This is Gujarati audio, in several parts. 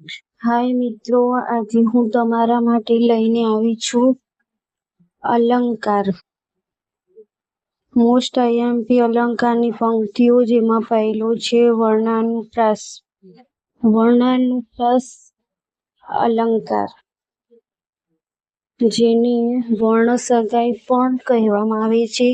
હાય મિત્રો, આજે હું તમારા માટે લઈને આવી છું અલંકાર. મોસ્ટ આઈએમપી અલંકારની પંક્તિઓ, જેમાં પહેલો છે વર્ણાનુપ્રાસ. વર્ણાનુપ્રાસ અલંકાર, જેને વર્ણ સગાઈ પણ કહેવામાં આવે છે.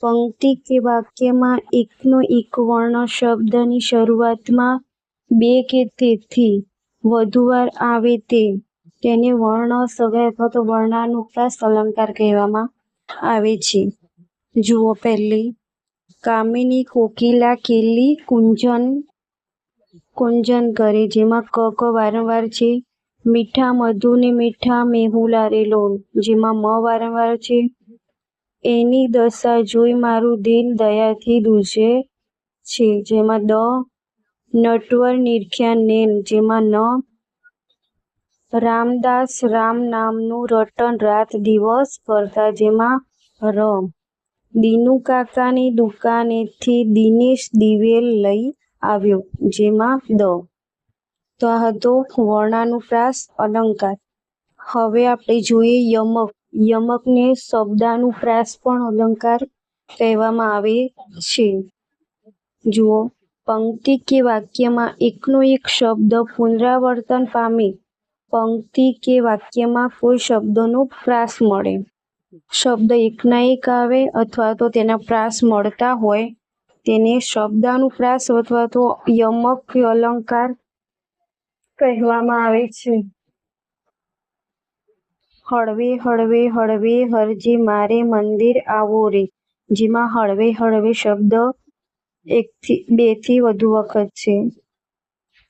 પંક્તિ કે વાક્યમાં એકનો એક વર્ણ શબ્દની શરૂઆતમાં બે કે તેથી વધુ વાર આવે તેને વર્ણ સગાઈ અથવા તો વર્ણાનુપ્રાસ અલંકાર કહેવામાં આવે છે. જુઓ, પહેલી કામિની કોકિલા કેલી કુંજન કરે, જેમાં ક વારંવાર છે. મીઠા મધુ ને મીઠા મેહુલા રે લોલ, જેમાં મ વારંવાર છે. એની દશા જોઈ મારું દિલ દયાથી દૂજે છે, જેમાં દ. નટવર નિરખ્યા નેન, જેમાં ન. રામદાસ રામ નામનું રટન રાત દિવસ કરતા, જેમાં ર. દીનુ કાકાની દુકાનેથી દિનેશ દિવેલ લઈ આવ્યો, જેમાં દ. તો આ હતો વર્ણાનુપ્રાસ અલંકાર. હવે આપણે જોઈએ યમક. યમકને શબ્દાનુપ્રાસ પણ અલંકાર કહેવામાં આવે છે. જુઓ, પંક્તિ કે વાક્યમાં એકનો એક શબ્દ પુનરાવર્તન પામે. પંક્તિ કે વાક્યમાં કોઈ શબ્દનો પ્રાસ મળે. શબ્દ એકના એક આવે અથવા તો તેના પ્રાસ મળતા હોય તેને શબ્દાનુપ્રાસ અથવા તો યમક અલંકાર કહેવામાં આવે છે. હળવે હળવે હળવે હરજી મારે મંદિર આવો રે, જેમાં હળવે હળવે શબ્દ બે થી વધુ વખત છે.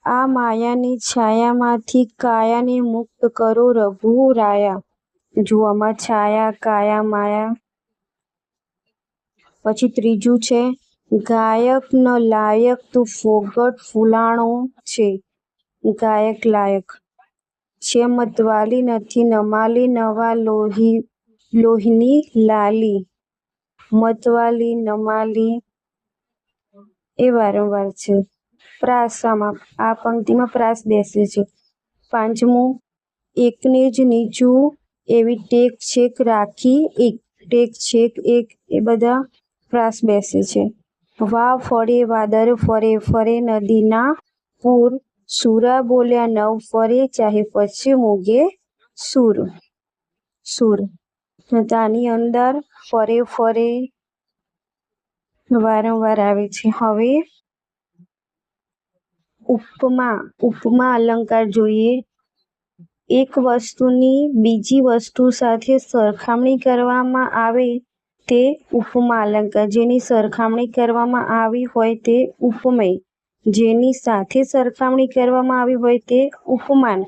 આ માયાની છાયામાંથી કાયાને મુક્ત કરો રઘુરાયા. જોવામાં છાયા, કાયા, માયા. પછી ત્રીજું છે ગાયક ન લાયક તું ફોગટ ફૂલાણો છે. ગાયક લાયક છે. મતવાલી નથી નમાલી નવા લોહીની લાલી. મતવાલી, નમાલી એ વારંવાર છે. પ્રાસમાં આ પંક્તિમાં પ્રાસ બેસે છે. પાંચમું, એકને જ નીચું એવી ટેક છેક રાખી એક. ટેક છેક એક એ બધા પ્રાસ બેસે છે. વા ફળે વાદળ ફરે ફરે નદીના પૂર, સુરા બોલ્યા નવ ફરે ચાહે પશ્ચિમ ઉગે સૂર. આની અંદર ફરે ફરે વારંવાર આવે છે. હવે ઉપમા અલંકાર જોઈએ. એક વસ્તુની બીજી વસ્તુ સાથે સરખામણી કરવામાં આવે તે ઉપમા અલંકાર. જેની સરખામણી કરવામાં આવી હોય તે ઉપમેય. જેની સાથે સરખામણી કરવામાં આવી હોય તે ઉપમાન.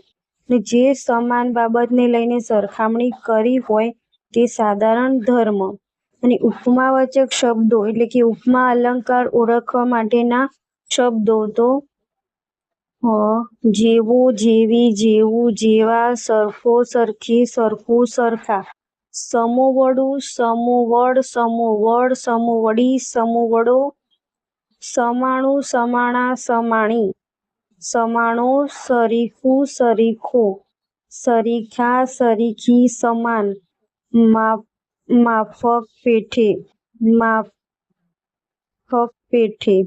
જે સમાન બાબતને લઈને સરખામણી કરી હોય તે સાધારણ ધર્મ. અને ઉપમાવાચક શબ્દો એટલે કે ઉપમા અલંકાર ઓળખવા માટેના શબ્દો તો જેવો, જેવી, જેવું, જેવા, સરખો, સરખી, સરખું, સરખા. સમોવડું, સમોવડ, સમોવડ, સમોવડી, સમોવડો. સમાણું, સમાણા, સમાણી. સમાણો, સરીખું, સરીખો, સરીખા, સરીખી. સમાન, માફક પેઠે.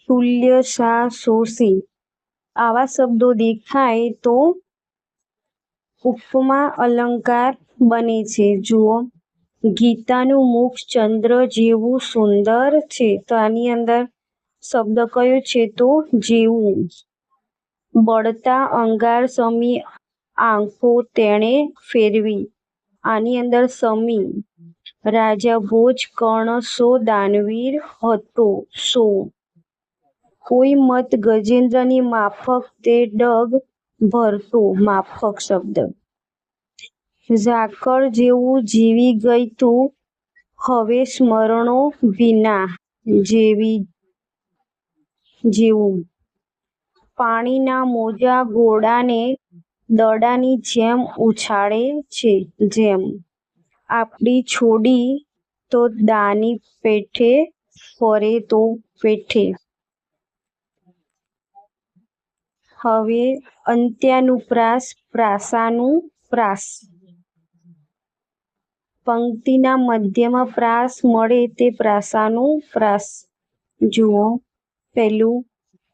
તુલ્ય, સા, સોસી. આવા શબ્દો દેખાય તો ઉપમા અલંકાર બને છે. જુઓ, ગીતાનું મુખ ચંદ્ર જેવું સુંદર છે. તો આની અંદર શબ્દ કયો છે તો જેવું. બળતા અંગાર સમી આંખો તેણે ફેરવી. આની અંદર સમી. રાજા ભોજ કર્ણ સો દાનવીર હતો સો. કોઈ મત ગજેન્દ્રની માફક તે ડગ ભરતો. માફક શબ્દ. ઝાકળ જેવું જીવી ગઈ તું હવે સ્મરણો વિના. જેવું. પાણીના મોજા ઘોડાને દડાની જેમ ઉછાળે છે. જેમ. આપડી છોડી તો દાની પેઠે ફરે તો પેઠે. હવે અંત્યાનુપ્રાસ, પ્રાસાનુપ્રાસ. પંક્તિના મધ્યમાં પ્રાસ મળે તે પ્રાસાનુપ્રાસ. જુઓ પહેલું,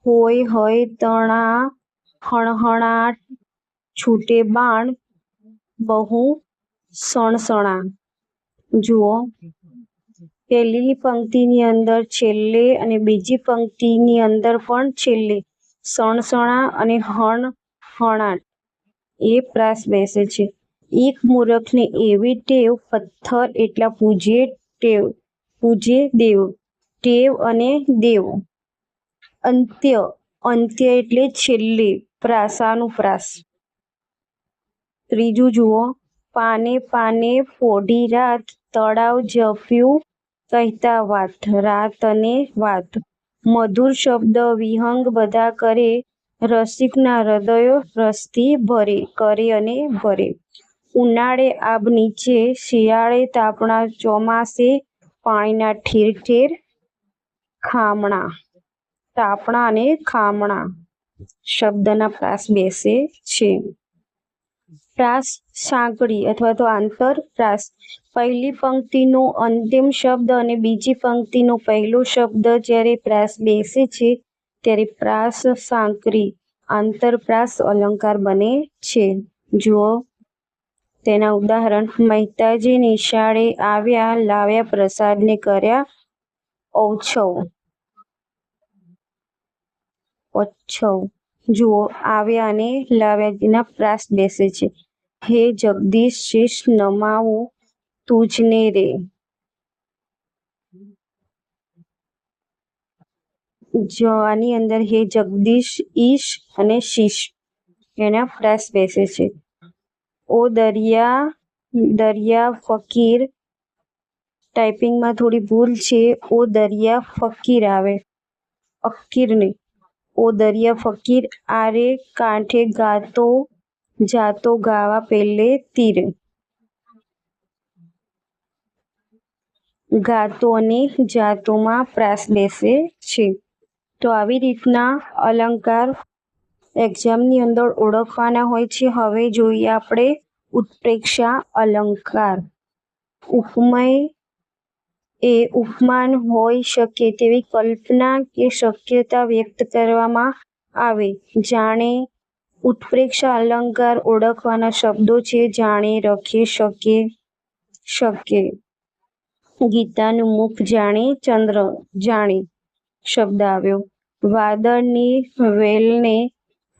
હોય હોય તણા હણહણાટ છૂટે બાણ બહુ સણસણા. જુઓ પહેલી પંક્તિની અંદર છેલ્લે અને બીજી પંક્તિની અંદર પણ છેલ્લે સણસણા અને હણહણાટ એ પ્રાસ બેસે છે. એક મૂરખને એવી ટેવ, પથ્થર એટલા પૂજે દેવ. ટેવ અને દેવ. અંત્ય, અંત્ય એટલે છેલ્લે, પ્રાસાનુપ્રાસ. ત્રીજું જુઓ, પાને પાને પોઢી રાત, તળાવ જપ્યું કહેતા વાત. રાત અને વાત. મધુર શબ્દ વિહંગ બધા કરે, રસિકના હૃદયો રસથી ભરે. કરે અને ભરે. ઉનાળે આબ નીચે, શિયાળે તાપણા, ચોમાસે પાણીના ઠેર ઠેર ખામણા. તાપણા અને ખામણા શબ્દના પ્રાસ બેસે છે. પ્રાસ સાંકળી અથવા તો આંતરપ્રાસ. પહેલી પંક્તિનો અંતિમ શબ્દ અને બીજી પંક્તિનો પહેલો શબ્દ જ્યારે પ્રાસ બેસે છે ત્યારે પ્રાસ સાંકળી આંતરપ્રાસ અલંકાર બને છે. જુઓ તેના ઉદાહરણ. મહેતાજી નિશાળે આવ્યા, લાવ્યા પ્રસાદને કર્યા ઔછવ. જુઓ આવ્યા અને લાવ્યા ના પ્રાસ બેસે છે. હે જગદીશ શીશ નમાવું તુજને રે. આની અંદર હે જગદીશ, ઈશ અને શીશ એના પ્રાસ બેસે છે. ઓ દરિયા ફકીર. ટાઈપિંગમાં થોડી ભૂલ છે. ઓ દરિયા ફકીર આવે, અક્કીર નહીં. ઓ દરિયા ફકીર, આરે કાંઠે જાતો ગાવા પેલે તીર. ગાતો અને જાતોમાં પ્રાસ બેસે છે. તો આવી રીતના અલંકાર એક્ઝામની અંદર ઓળખવાના હોય છે. હવે જોઈએ આપણે ઉત્પ્રેક્ષા અલંકાર. ઉપમેય એ ઉપમાન હોઈ શકે તેવી કલ્પના કે શક્યતા વ્યક્ત કરવામાં આવે. જાણે. ઉત્પ્રેક્ષા અલંકાર ઓળખવાના શબ્દો છે. જાણે, રખે, શકે. ગીતાનું મુખ જાણે ચંદ્ર. જાણે શબ્દ આવ્યો. વાદળની વેલને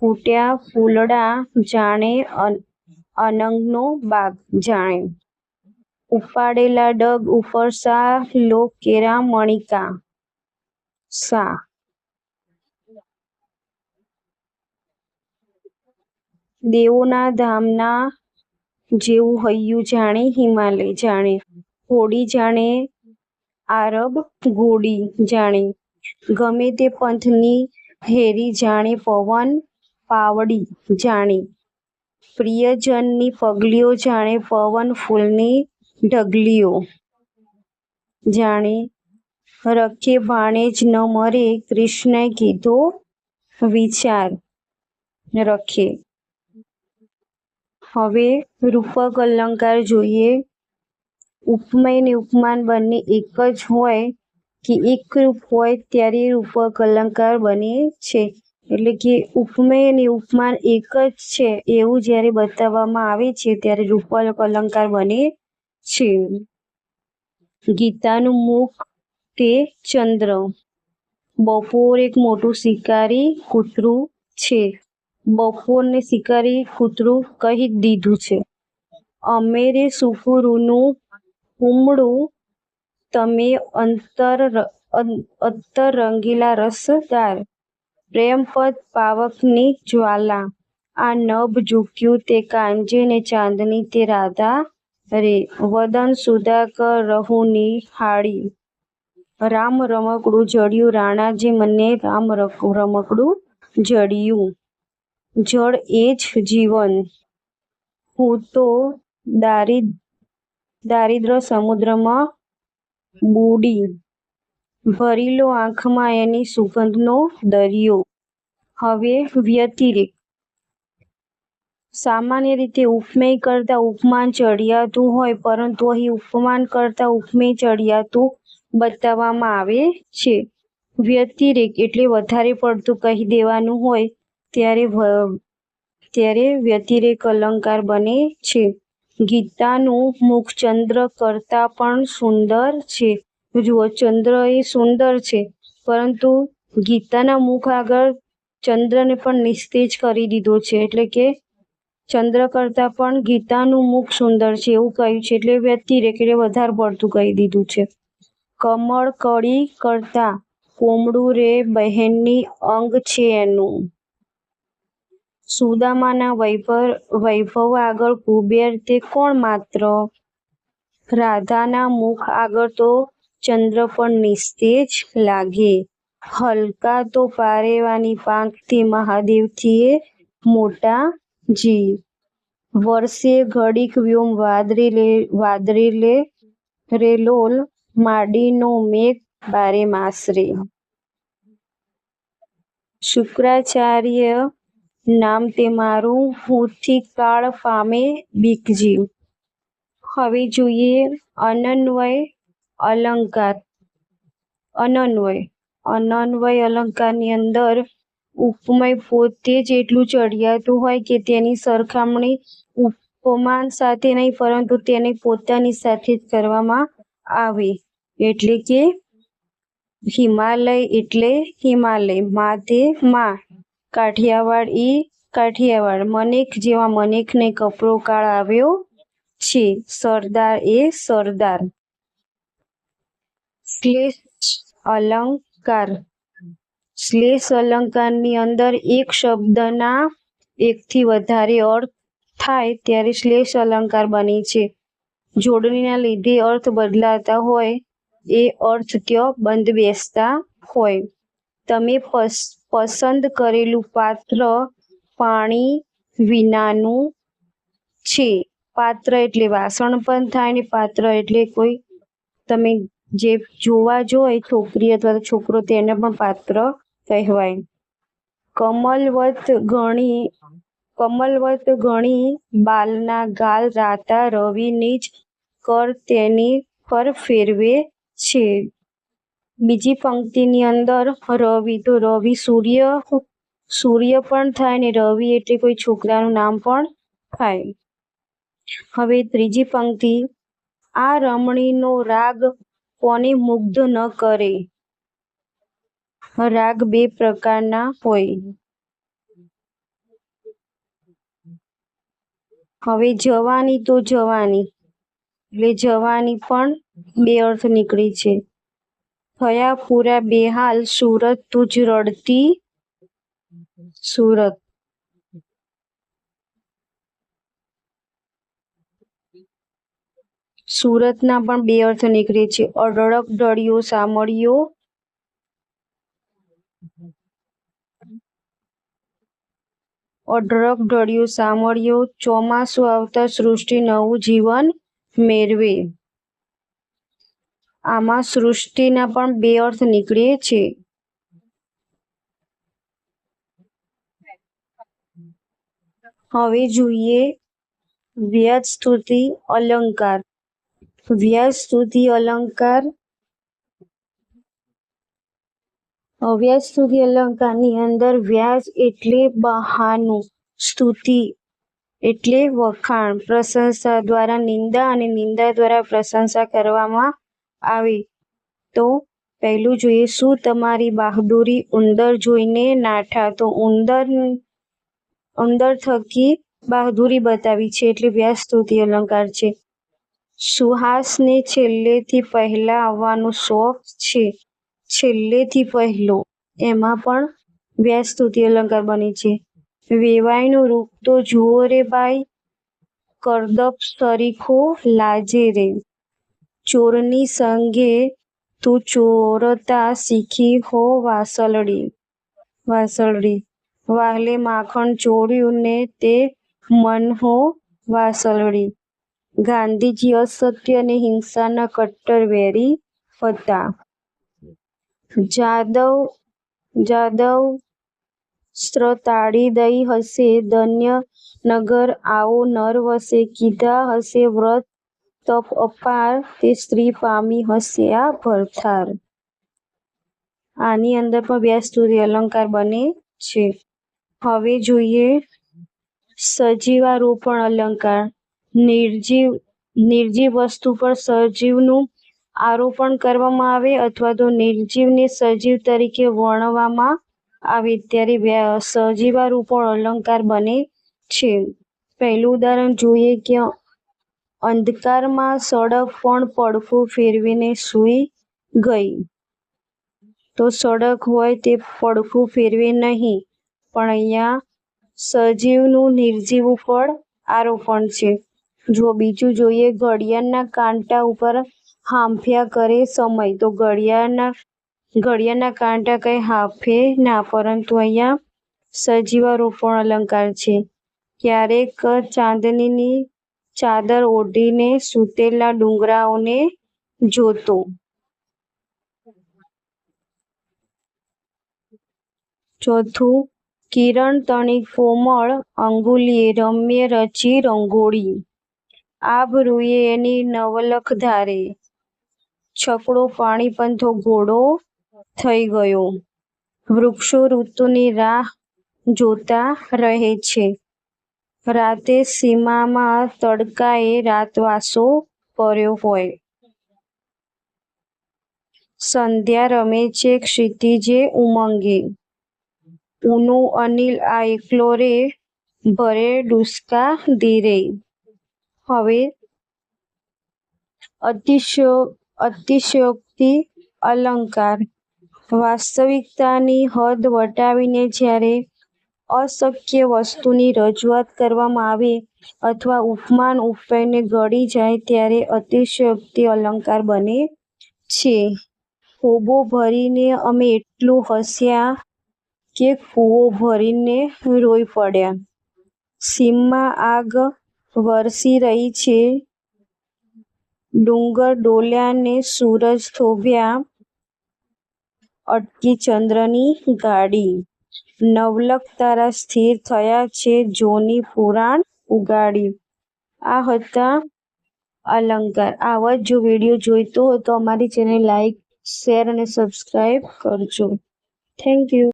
ફૂટ્યા ફૂલડા, જાણે અનંગનો બાગ. જાણે. ઉપાડેલા ડગ ઉપર સા, લો કેરા મણિકા. સા. દેવોના ધામના જેવું હૈયું, જાણે હિમાલય. જાણે. હોડી જાણે આરબ ઘોડી. જાણે. ગમે તે પંથની હેરી, જાણે પવન પાવડી. જાણે. પ્રિયજનની પગલીઓ, જાણે પવન ફૂલની ઢગલીઓ. જાણે. રખે ભાણેજ ન મરે, કૃષ્ણએ કીધો વિચાર. રખે. હવે રૂપક અલંકાર જોઈએ. ઉપમેય ને ઉપમાન બંને એક જ હોય કે એકરૂપ હોય ત્યારે રૂપક અલંકાર બને છે. એટલે કે ઉપમેય અને ઉપમાન એક જ છે એવું જ્યારે બતાવવામાં આવે છે ત્યારે રૂપક અલંકાર બને છે. ગીતાનું મુખ તે ચંદ્ર. બપોર એક મોટું શિકારી કૂતરું છે. બપોરને શિકારી કૂતરું કહી દીધું છે. અમે રે સુફુરુનું કુમળું, તમે અત્તર રંગીલા રસદાર. પ્રેમપદ પાવકની જ્વાલા, આ નભ ઝૂક્યું તે કાંજે ને ચાંદની તે રાધા રે. વદન સુધાકર રહુ નિહાળી, રામ રમકડું જડ્યું રાણાજી મને રામ રમકડું જડ્યું. જળ એ જ જીવન, હું તો દારિદ્ર સમુદ્રમાં બુડી. ભરી લો આંખમાં એની સુગંધનો દરિયો. હવે વ્યતિરેક. સામાન્ય રીતે ઉપમેય કરતા ઉપમાન ચડિયાતું હોય, પરંતુ અહીં ઉપમાન કરતા ઉપમેય ચડિયાતું બતાવવામાં આવે છે. વ્યતિરેક એટલે વધારે પડતું કહી દેવાનું હોય ત્યારે વ્યતિરેક અલંકાર બને છે. ગીતાનું મુખ ચંદ્ર કરતાં પણ સુંદર છે. જુઓ, ચંદ્ર એ સુંદર છે, પરંતુ ગીતાના મુખ આગળ ચંદ્રને પણ નિસ્તેજ કરી દીધો છે. એટલે કે ચંદ્ર કરતાં પણ ગીતાનું મુખ સુંદર છે એવું કહ્યું છે. એટલે વ્યતિરેક એટલે વધારે પડતું કહી દીધું છે. કમળ કળી કરતા કોમળું રે બહેનની અંગ છે એનું. સુદામાના વૈભવ આગળ કુબેર તે કોણ માત્ર? રાધાના મુખ આગળ તો ચંદ્ર પણ નિસ્તેજ લાગે. હલકા તો પારેવાની પાંખથી મહાદેવથી એ મોટા જી. વર્ષે ઘડીક વ્યોમ વાદળી રે લોલ માડીનો મેઘ બારે માસ રે. શુક્રાચાર્ય નામ તે મારું હુંથી કાળ પામે બીકજી. હવે જોઈએ અનન્વય અલંકાર. અનન્વય અલંકારની અંદર ઉપમેય પોતે જ એટલું ચડિયાતું હોય કે તેની સરખામણી ઉપમાન સાથે નહીં, પરંતુ તેની પોતાની સાથે જ કરવામાં આવે. એટલે કે હિમાલય એટલે હિમાલય, મા તે મા, કાઠિયાવાડ ઈ કાઠિયાવાડ, મનેક જેવા મનેકને કપરો કાળ આવ્યો છે, સરદાર એ સરદાર. શ્લેષ અલંકાર. શ્લેષ અલંકારની અંદર એક શબ્દના એકથી વધારે અર્થ થાય ત્યારે શ્લેષ અલંકાર બને છે. જોડણીના લીધે અર્થ બદલાતા હોય, એ અર્થ ત્યાં બંધ બેસતા હોય. તમે પસંદ કરેલું પાત્ર પાણી વિનાનું છે. પાત્ર એટલે વાસણ પણ થાય ને પાત્ર એટલે કોઈ તમે જે જોવા જોઈએ છોકરી અથવા છોકરો, તેને પણ પાત્ર કહેવાય. કમલવત ગણી બાલના ગાલ રાતા રવિ નિજ કર તેની પર ફેરવે છે. બીજી પંક્તિની અંદર રવિ, તો રવિ સૂર્ય પણ થાય ને રવિ એટલે કોઈ છોકરાનું નામ પણ થાય. હવે ત્રીજી પંક્તિ, આ રમણીનો રાગ કોને મુગ્ધ ન કરે. રાગ બે પ્રકારના હોય. હવે જવાની, તો જવાની એટલે જવાની પણ બે અર્થ નીકળી છે. થયા પૂરા બેહાલ સુરત તુજ રડતી સુરત. સુરતના પણ બે અર્થ નીકળે છે. અઢળક ઢળિયો સામળિયો, અઢળક ઢળિયો સામળિયો, ચોમાસું આવતા સૃષ્ટિ નવું જીવન મેળવે. આમાં સૃષ્ટિના પણ બે અર્થ નીકળે છે. હવે જોઈએ વ્યાજસ્તુતિ અલંકાર. વ્યાજસ્તુતિ અલંકાર. વ્યાજસ્તુતિ અલંકારની અંદર વ્યાજ એટલે બહાનું, સ્તુતિ એટલે વખાણ, પ્રશંસા દ્વારા નિંદા અને નિંદા દ્વારા પ્રશંસા કરવામાં આવે. તો પહેલું જોઈએ, શું તમારી બહાદુરી ઉંદર જોઈને નાઠા. તો ઉંદર થકી બહાદુરી બતાવી છે એટલે વ્યાજસ્તુતિ અલંકાર છે. સુહાસને છેલ્લેથી પહેલા આવવાનો શોખ છે. છેલ્લેથી પહેલો, એમાં પણ વ્યાજસ્તુતિ અલંકાર બને છે. વેવાઈનું રૂપ તો જુઓ રે બાઈ, કરદપ સરીખો લાજે રે. ચોરની સંગે તું ચોરતા શીખી હો વાસળડી. વાહલે માખણ ચોર્યું ને તે મન હો વાસળડી. ગાંધીજી અસત્ય અને હિંસાના કટ્ટર વેરી હતા. જાદવ તાળી દઈ હશે ધન્ય નગર આવો નર વસે, કીધા હશે વ્રત તપ અપાર, તે સ્ત્રી પામી હશે આ ભરથાર. આની અંદર પણ વ્યાસતુરી અલંકાર બને છે. હવે જોઈએ સજીવારોપણ અલંકાર. નિર્જીવ વસ્તુ પર સજીવનું આરોપણ કરવામાં આવે અથવા તો નિર્જીવને સજીવ તરીકે વર્ણવવામાં આવે ત્યારે સજીવારોપણ અલંકાર બને છે. પહેલું ઉદાહરણ જોઈએ કે અંધકારમાં સડક પણ પડખું ફેરવીને સૂઈ ગઈ. તો સડક હોય તે પડખું ફેરવે નહીં, પણ અહીંયા સજીવનું નિર્જીવ ઉપર આરોપણ છે. જો બીજું જોઈએ ઘડિયાળના કાંટા ઉપર હાંફ્યા કરે સમય. તો ઘડિયાળના કાંટા કઈ હાંફે ના, પરંતુ અહીંયા સજીવારોપણ અલંકાર છે. ક્યારેક ચાંદનીની ચાદર ઓઢીને સૂતેલા ડુંગરાઓને જોતો. ચોથું કિરણ તણી કોમળ અંગુલીએ રમ્ય રચી રંગોળી. આભ રૂએ એની નવલખ ધારે, છકડો પાણી પંથો ઘોડો થઈ ગયો. વૃક્ષો ઋતુની રાહ જોતા રહે છે. રાતે સીમામાં તડકાએ રાતવાસો કર્યો હોય. સંધ્યા રમે છે ક્ષિતિજે ઉમંગે, ઊનો અનિલ આ એકલો રે, ભરે ડૂસકા ધીરે. હવે અતિશયોક્તિ અલંકાર. વાસ્તવિકતાની હદ વટાવીને જ્યારે અશક્ય વસ્તુની રજૂઆત કરવામાં આવે અથવા ઉપમાન ઉપાયને ગળી જાય ત્યારે અતિશયોક્તિ અલંકાર બને છે. હોબો ભરીને અમે એટલું હસ્યા કે કૂવો ભરીને રોઈ પડ્યા. સીમમાં આગ વરસી રહી છે, ડુંગર ડોલ્યા ને સૂરજ થોભ્યા, અટકી ચંદ્રની ગાડી. નવલખ તારા સ્થિર થયા છે, જોની પુરાણ ઉગાડી. આ હતા અલંકાર. આવા જ જો વિડીયો જોઈતો હોય તો અમારી ચેનલ લાઈક, શેર અને સબસ્ક્રાઈબ કરજો. Thank you.